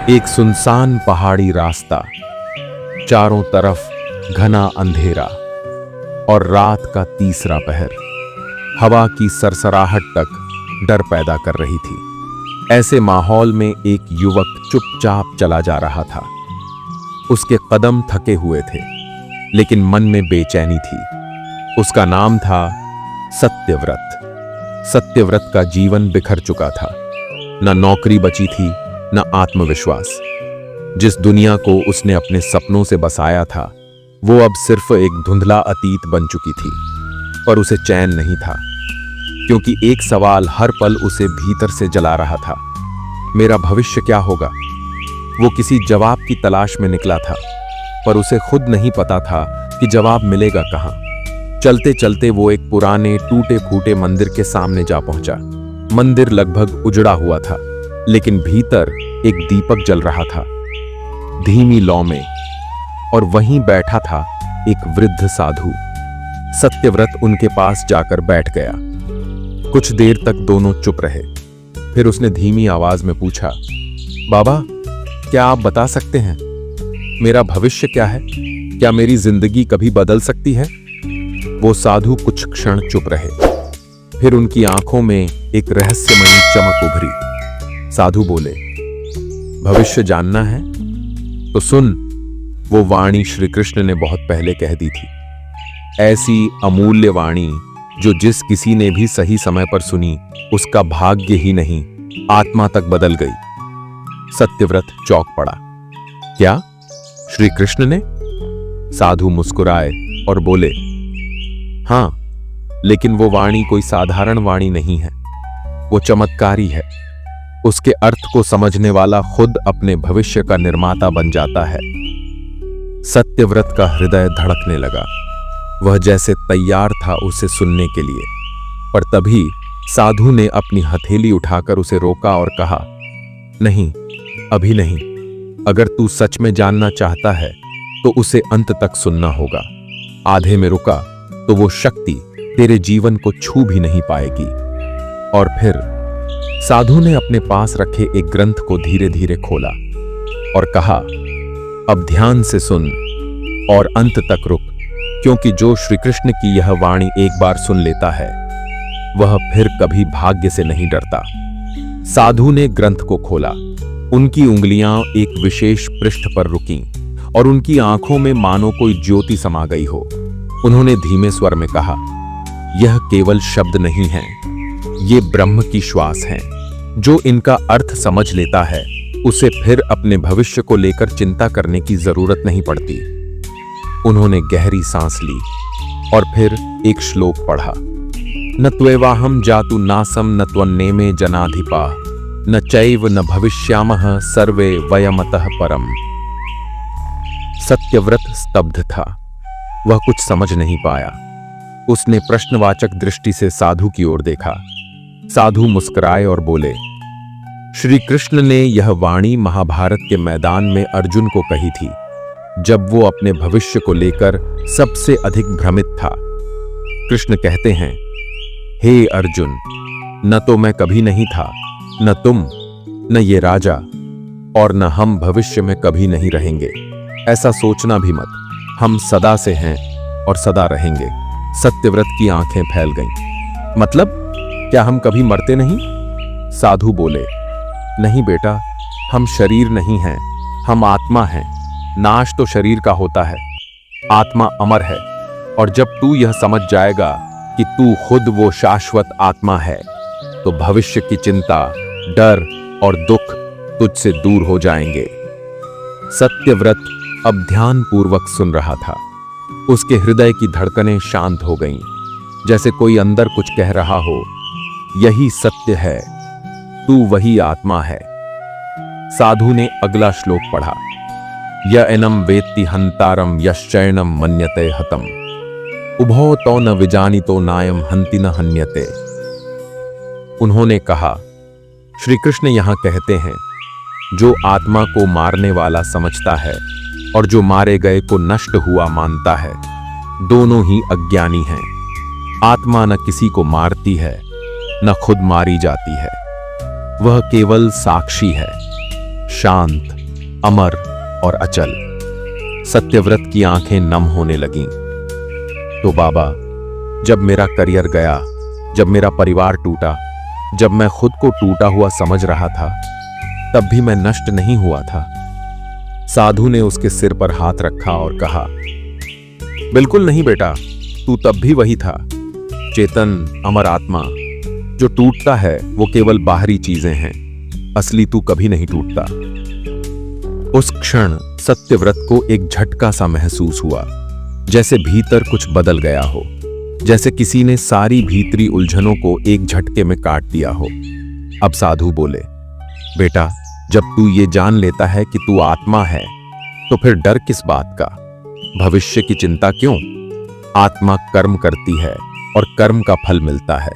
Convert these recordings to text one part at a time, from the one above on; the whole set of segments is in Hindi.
एक सुनसान पहाड़ी रास्ता, चारों तरफ घना अंधेरा और रात का तीसरा पहर हवा की सरसराहट तक डर पैदा कर रही थी। ऐसे माहौल में एक युवक चुपचाप चला जा रहा था। उसके कदम थके हुए थे, लेकिन मन में बेचैनी थी। उसका नाम था सत्यव्रत। सत्यव्रत का जीवन बिखर चुका था। न नौकरी बची थी, न आत्मविश्वास। जिस दुनिया को उसने अपने सपनों से बसाया था, वो अब सिर्फ एक धुंधला अतीत बन चुकी थी। पर उसे चैन नहीं था, क्योंकि एक सवाल हर पल उसे भीतर से जला रहा था। मेरा भविष्य क्या होगा? वो किसी जवाब की तलाश में निकला था, पर उसे खुद नहीं पता था कि जवाब मिलेगा कहां। चलते चलते वो एक पुराने टूटे फूटे मंदिर के सामने जा पहुंचा। मंदिर लगभग उजड़ा हुआ था, लेकिन भीतर एक दीपक जल रहा था, धीमी लौ में। और वहीं बैठा था एक वृद्ध साधु। सत्यव्रत उनके पास जाकर बैठ गया। कुछ देर तक दोनों चुप रहे। फिर उसने धीमी आवाज में पूछा, बाबा, क्या आप बता सकते हैं मेरा भविष्य क्या है? क्या मेरी जिंदगी कभी बदल सकती है? वो साधु कुछ क्षण चुप रहे। फिर उनकी आंखों में एक रहस्यमयी चमक उभरी। साधु बोले, भविष्य जानना है तो सुन। वो वाणी श्री कृष्ण ने बहुत पहले कह दी थी। ऐसी अमूल्य वाणी जो जिस किसी ने भी सही समय पर सुनी, उसका भाग्य ही नहीं, आत्मा तक बदल गई। सत्यव्रत चौंक पड़ा। क्या? श्री कृष्ण ने? साधु मुस्कुराए और बोले, हां, लेकिन वो वाणी कोई साधारण वाणी नहीं है। वो चमत्कारी है। उसके अर्थ को समझने वाला खुद अपने भविष्य का निर्माता बन जाता है। सत्यव्रत का हृदय धड़कने लगा। वह जैसे तैयार था उसे सुनने के लिए। पर तभी साधु ने अपनी हथेली उठाकर उसे रोका और कहा, नहीं, अभी नहीं। अगर तू सच में जानना चाहता है तो उसे अंत तक सुनना होगा। आधे में रुका तो वो शक्ति तेरे जीवन को छू भी नहीं पाएगी। और फिर साधु ने अपने पास रखे एक ग्रंथ को धीरे धीरे खोला और कहा, अब ध्यान से सुन और अंत तक रुक, क्योंकि जो श्री कृष्ण की यह वाणी एक बार सुन लेता है, वह फिर कभी भाग्य से नहीं डरता। साधु ने ग्रंथ को खोला। उनकी उंगलियां एक विशेष पृष्ठ पर रुकीं और उनकी आंखों में मानो कोई ज्योति समा गई हो। उन्होंने धीमे स्वर में कहा, यह केवल शब्द नहीं है, ये ब्रह्म की श्वास है। जो इनका अर्थ समझ लेता है, उसे फिर अपने भविष्य को लेकर चिंता करने की जरूरत नहीं पड़ती। उन्होंने गहरी सांस ली और फिर एक श्लोक पढ़ा, न त्वेवाहम जातु नासम न त्वन्नेमे जनाधिपा न चैव न भविष्यामः सर्वे वयमतः परम। सत्यव्रत स्तब्ध था। वह कुछ समझ नहीं पाया। उसने प्रश्नवाचक दृष्टि से साधु की ओर देखा। साधु मुस्कुराए और बोले, श्री कृष्ण ने यह वाणी महाभारत के मैदान में अर्जुन को कही थी, जब वो अपने भविष्य को लेकर सबसे अधिक भ्रमित था। कृष्ण कहते हैं, हे अर्जुन, न तो मैं कभी नहीं था, न तुम, न ये राजा, और न हम भविष्य में कभी नहीं रहेंगे। ऐसा सोचना भी मत। हम सदा से हैं और सदा रहेंगे। सत्यव्रत की आंखें फैल गईं। मतलब, क्या हम कभी मरते नहीं? साधु बोले, नहीं बेटा, हम शरीर नहीं हैं, हम आत्मा हैं। नाश तो शरीर का होता है, आत्मा अमर है। और जब तू यह समझ जाएगा कि तू खुद वो शाश्वत आत्मा है, तो भविष्य की चिंता, डर और दुख तुझसे दूर हो जाएंगे। सत्यव्रत अब ध्यानपूर्वक सुन रहा था। उसके हृदय की धड़कनें शांत हो गईं, जैसे कोई अंदर कुछ कह रहा हो, यही सत्य है, तू वही आत्मा है। साधु ने अगला श्लोक पढ़ा, य एनम वेत्ति हंतारम यश्चैनम मन्यते हतम उभो तो न विजानितो नायम हंति न हन्यते। उन्होंने कहा, श्री कृष्ण यहां कहते हैं, जो आत्मा को मारने वाला समझता है और जो मारे गए को नष्ट हुआ मानता है, दोनों ही अज्ञानी हैं। आत्मा न किसी को मारती है न खुद मारी जाती है। वह केवल साक्षी है, शांत, अमर और अचल। सत्यव्रत की आंखें नम होने लगीं। तो बाबा, जब मेरा करियर गया, जब मेरा परिवार टूटा, जब मैं खुद को टूटा हुआ समझ रहा था, तब भी मैं नष्ट नहीं हुआ था। साधु ने उसके सिर पर हाथ रखा और कहा, बिल्कुल नहीं बेटा, तू तब भी वही था, चेतन, अमर आत्मा। जो टूटता है वो केवल बाहरी चीजें हैं, असली तू कभी नहीं टूटता। उस क्षण सत्यव्रत को एक झटका सा महसूस हुआ, जैसे भीतर कुछ बदल गया हो, जैसे किसी ने सारी भीतरी उलझनों को एक झटके में काट दिया हो। अब साधु बोले, बेटा, जब तू ये जान लेता है कि तू आत्मा है, तो फिर डर किस बात का? भविष्य की चिंता क्यों? आत्मा कर्म करती है और कर्म का फल मिलता है,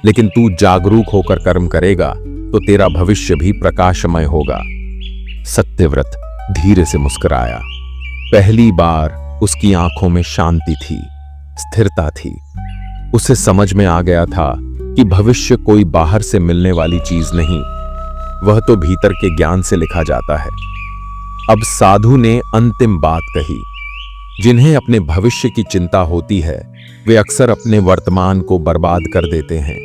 लेकिन तू जागरूक होकर कर्म करेगा तो तेरा भविष्य भी प्रकाशमय होगा। सत्यव्रत धीरे से मुस्कुराया। पहली बार उसकी आंखों में शांति थी, स्थिरता थी। उसे समझ में आ गया था कि भविष्य कोई बाहर से मिलने वाली चीज नहीं, वह तो भीतर के ज्ञान से लिखा जाता है। अब साधु ने अंतिम बात कही, जिन्हें अपने भविष्य की चिंता होती है वे अक्सर अपने वर्तमान को बर्बाद कर देते हैं,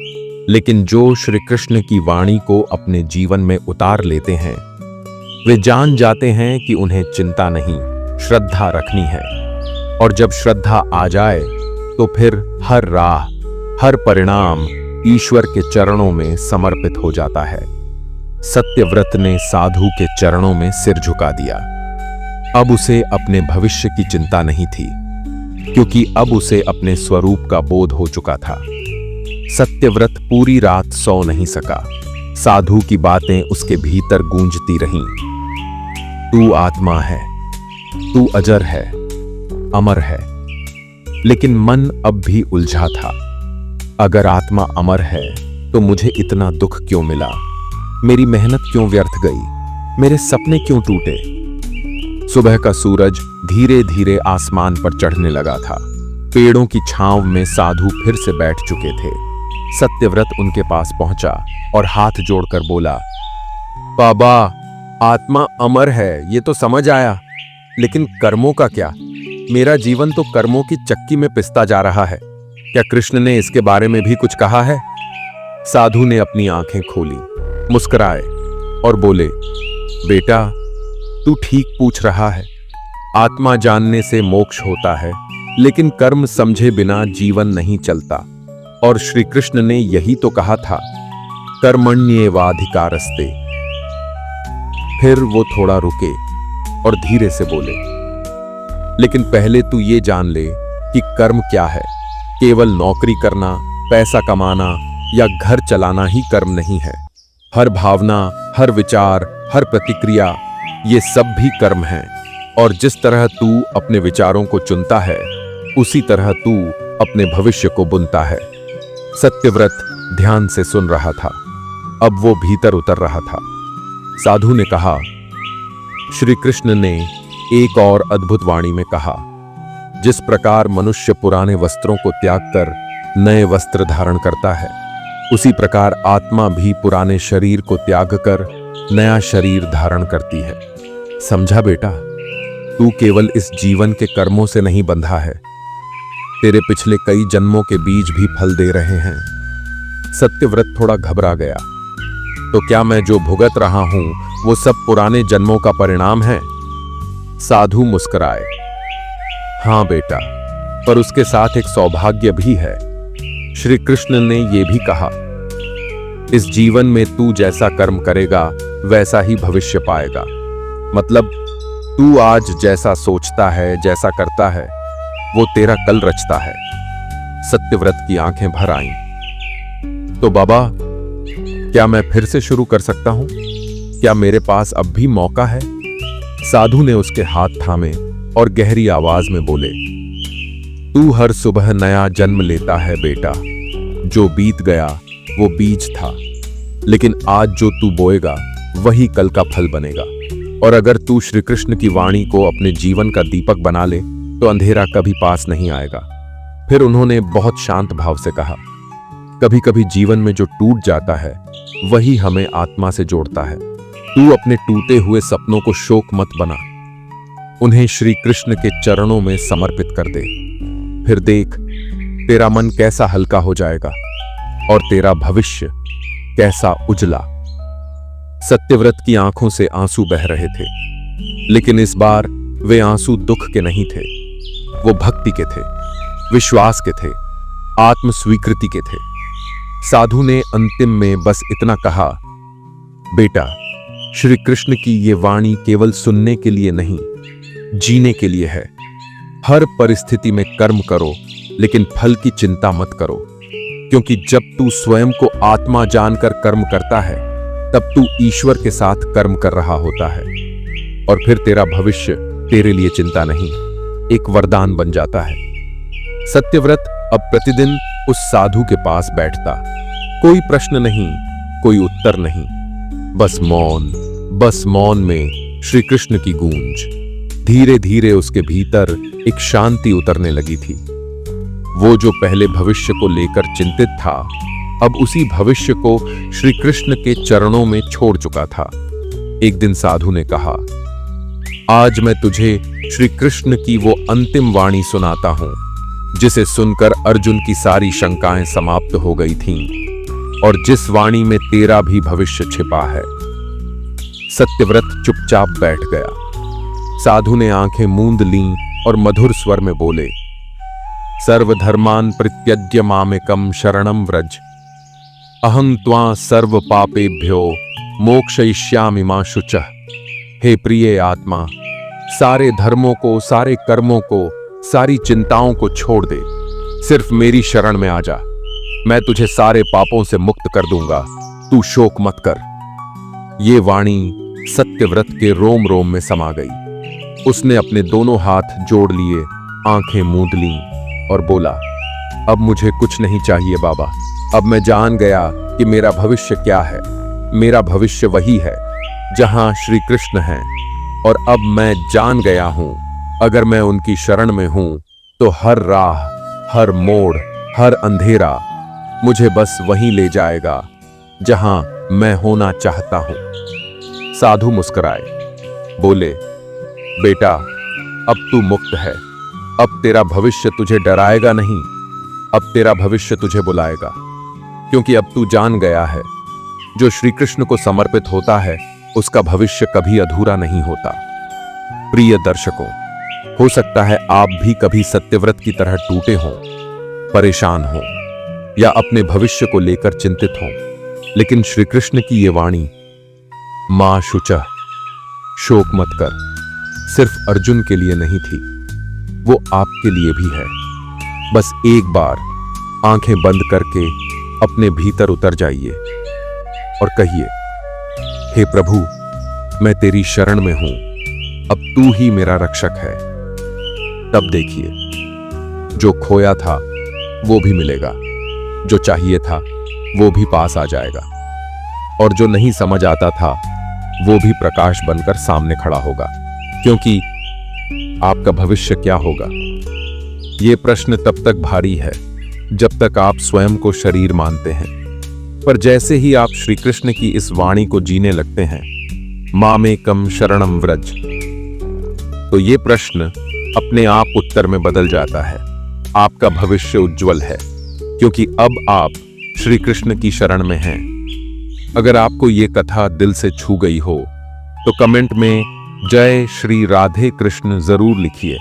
लेकिन जो श्री कृष्ण की वाणी को अपने जीवन में उतार लेते हैं, वे जान जाते हैं कि उन्हें चिंता नहीं, श्रद्धा रखनी है। और जब श्रद्धा आ जाए तो फिर हर राह, हर परिणाम ईश्वर के चरणों में समर्पित हो जाता है। सत्यव्रत ने साधु के चरणों में सिर झुका दिया। अब उसे अपने भविष्य की चिंता नहीं थी, क्योंकि अब उसे अपने स्वरूप का बोध हो चुका था। सत्यव्रत पूरी रात सो नहीं सका। साधु की बातें उसके भीतर गूंजती रहीं। तू आत्मा है, तू अजर है, अमर है। लेकिन मन अब भी उलझा था। अगर आत्मा अमर है तो मुझे इतना दुख क्यों मिला? मेरी मेहनत क्यों व्यर्थ गई? मेरे सपने क्यों टूटे? सुबह का सूरज धीरे धीरे आसमान पर चढ़ने लगा था। पेड़ों की छांव में साधु फिर से बैठ चुके थे। सत्यव्रत उनके पास पहुंचा और हाथ जोड़कर बोला, बाबा, आत्मा अमर है ये तो समझ आया, लेकिन कर्मों का क्या? मेरा जीवन तो कर्मों की चक्की में पिसता जा रहा है। क्या कृष्ण ने इसके बारे में भी कुछ कहा है? साधु ने अपनी आंखें खोली, मुस्कुराए और बोले, बेटा, तू ठीक पूछ रहा है। आत्मा जानने से मोक्ष होता है, लेकिन कर्म समझे बिना जीवन नहीं चलता। और श्री कृष्ण ने यही तो कहा था, कर्मण्येवाधिकारस्ते। फिर वो थोड़ा रुके और धीरे से बोले, लेकिन पहले तू ये जान ले कि कर्म क्या है। केवल नौकरी करना, पैसा कमाना या घर चलाना ही कर्म नहीं है। हर भावना, हर विचार, हर प्रतिक्रिया, ये सब भी कर्म हैं। और जिस तरह तू अपने विचारों को चुनता है, उसी तरह तू अपने भविष्य को बुनता है। सत्यव्रत ध्यान से सुन रहा था। अब वो भीतर उतर रहा था। साधु ने कहा, श्री कृष्ण ने एक और अद्भुत वाणी में कहा, जिस प्रकार मनुष्य पुराने वस्त्रों को त्याग कर नए वस्त्र धारण करता है, उसी प्रकार आत्मा भी पुराने शरीर को त्याग कर नया शरीर धारण करती है। समझा बेटा, तू केवल इस जीवन के कर्मों से नहीं बंधा है, तेरे पिछले कई जन्मों के बीज भी फल दे रहे हैं। सत्यव्रत थोड़ा घबरा गया। तो क्या मैं जो भुगत रहा हूं वो सब पुराने जन्मों का परिणाम है? साधु मुस्कुराए, हाँ बेटा, पर उसके साथ एक सौभाग्य भी है। श्री कृष्ण ने यह भी कहा, इस जीवन में तू जैसा कर्म करेगा वैसा ही भविष्य पाएगा। मतलब तू आज जैसा सोचता है, जैसा करता है, वो तेरा कल रचता है। सत्यव्रत की आंखें भर आईं। तो बाबा, क्या मैं फिर से शुरू कर सकता हूं? क्या मेरे पास अब भी मौका है? साधु ने उसके हाथ थामे और गहरी आवाज में बोले, तू हर सुबह नया जन्म लेता है बेटा। जो बीत गया वो बीज था, लेकिन आज जो तू बोएगा वही कल का फल बनेगा। और अगर तू श्री कृष्ण की वाणी को अपने जीवन का दीपक बना ले तो अंधेरा कभी पास नहीं आएगा। फिर उन्होंने बहुत शांत भाव से कहा, कभी कभी जीवन में जो टूट जाता है वही हमें आत्मा से जोड़ता है। तू अपने टूटे हुए सपनों को शोक मत बना, उन्हें श्री कृष्ण के चरणों में समर्पित कर दे। फिर देख तेरा मन कैसा हल्का हो जाएगा और तेरा भविष्य कैसा उजला। सत्यव्रत की आंखों से आंसू बह रहे थे, लेकिन इस बार वे आंसू दुख के नहीं थे, वो भक्ति के थे, विश्वास के थे, आत्म स्वीकृति के थे। साधु ने अंतिम में बस इतना कहा, बेटा, श्री कृष्ण की ये वाणी केवल सुनने के लिए नहीं, जीने के लिए है। हर परिस्थिति में कर्म करो, लेकिन फल की चिंता मत करो, क्योंकि जब तू स्वयं को आत्मा जानकर कर्म करता है तब तू ईश्वर के साथ कर्म कर रहा होता है, और फिर तेरा भविष्य तेरे लिए चिंता नहीं, एक वरदान बन जाता है। सत्यव्रत अब प्रतिदिन उस साधु के पास बैठता। कोई प्रश्न नहीं, कोई उत्तर नहीं, बस मौन में श्री कृष्ण की गूंज। धीरे धीरे उसके भीतर एक शांति उतरने लगी थी। वो जो पहले भविष्य को लेकर चिंतित था, अब उसी भविष्य को श्री कृष्ण के चरणों में छोड़ चुका था। एक दिन साधु ने कहा, आज मैं तुझे श्री कृष्ण की वो अंतिम वाणी सुनाता हूं, जिसे सुनकर अर्जुन की सारी शंकाएं समाप्त हो गई थीं, और जिस वाणी में तेरा भी भविष्य छिपा है। सत्यव्रत चुपचाप बैठ गया। साधु ने आंखें मूंद लीं और मधुर स्वर में बोले, सर्वधर्मान् परित्यज्य मामेकं शरणं व्रज, अहं त्वां सर्व पापेभ्यो मोक्षयिष्यामि मा शुचः। हे प्रिय आत्मा, सारे धर्मों को, सारे कर्मों को, सारी चिंताओं को छोड़ दे, सिर्फ मेरी शरण में आ जा। मैं तुझे सारे पापों से मुक्त कर दूंगा, तू शोक मत कर। ये वाणी सत्यव्रत के रोम रोम में समा गई। उसने अपने दोनों हाथ जोड़ लिए, आंखें मूंद लीं और बोला, अब मुझे कुछ नहीं चाहिए बाबा। अब मैं जान गया कि मेरा भविष्य क्या है। मेरा भविष्य वही है जहां श्री कृष्ण हैं, और अब मैं जान गया हूं, अगर मैं उनकी शरण में हूं तो हर राह, हर मोड़, हर अंधेरा मुझे बस वहीं ले जाएगा जहां मैं होना चाहता हूं। साधु मुस्कुराए, बोले, बेटा, अब तू मुक्त है। अब तेरा भविष्य तुझे डराएगा नहीं, अब तेरा भविष्य तुझे बुलाएगा, क्योंकि अब तू जान गया है, जो श्री कृष्ण को समर्पित होता है उसका भविष्य कभी अधूरा नहीं होता। प्रिय दर्शकों, हो सकता है आप भी कभी सत्यव्रत की तरह टूटे हों, परेशान हों, या अपने भविष्य को लेकर चिंतित हों, लेकिन श्री कृष्ण की ये वाणी, मां शुचः, शोक मत कर, सिर्फ अर्जुन के लिए नहीं थी, वो आपके लिए भी है। बस एक बार आंखें बंद करके अपने भीतर उतर जाइए और कहिए, हे प्रभु, मैं तेरी शरण में हूं, अब तू ही मेरा रक्षक है। तब देखिए, जो खोया था वो भी मिलेगा, जो चाहिए था वो भी पास आ जाएगा, और जो नहीं समझ आता था वो भी प्रकाश बनकर सामने खड़ा होगा। क्योंकि आपका भविष्य क्या होगा, ये प्रश्न तब तक भारी है जब तक आप स्वयं को शरीर मानते हैं, पर जैसे ही आप श्री कृष्ण की इस वाणी को जीने लगते हैं, मामेकं शरणं व्रज, तो ये प्रश्न अपने आप उत्तर में बदल जाता है। आपका भविष्य उज्जवल है, क्योंकि अब आप श्री कृष्ण की शरण में हैं। अगर आपको ये कथा दिल से छू गई हो तो कमेंट में जय श्री राधे कृष्ण जरूर लिखिए,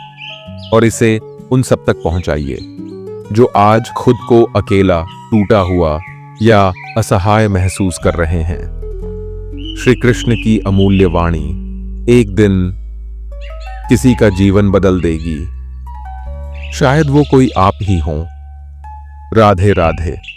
और इसे उन सब तक पहुंचाइए जो आज खुद को अकेला, टूटा हुआ या असहाय महसूस कर रहे हैं। श्री कृष्ण की अमूल्य वाणी एक दिन किसी का जीवन बदल देगी। शायद वो कोई आप ही हों। राधे राधे।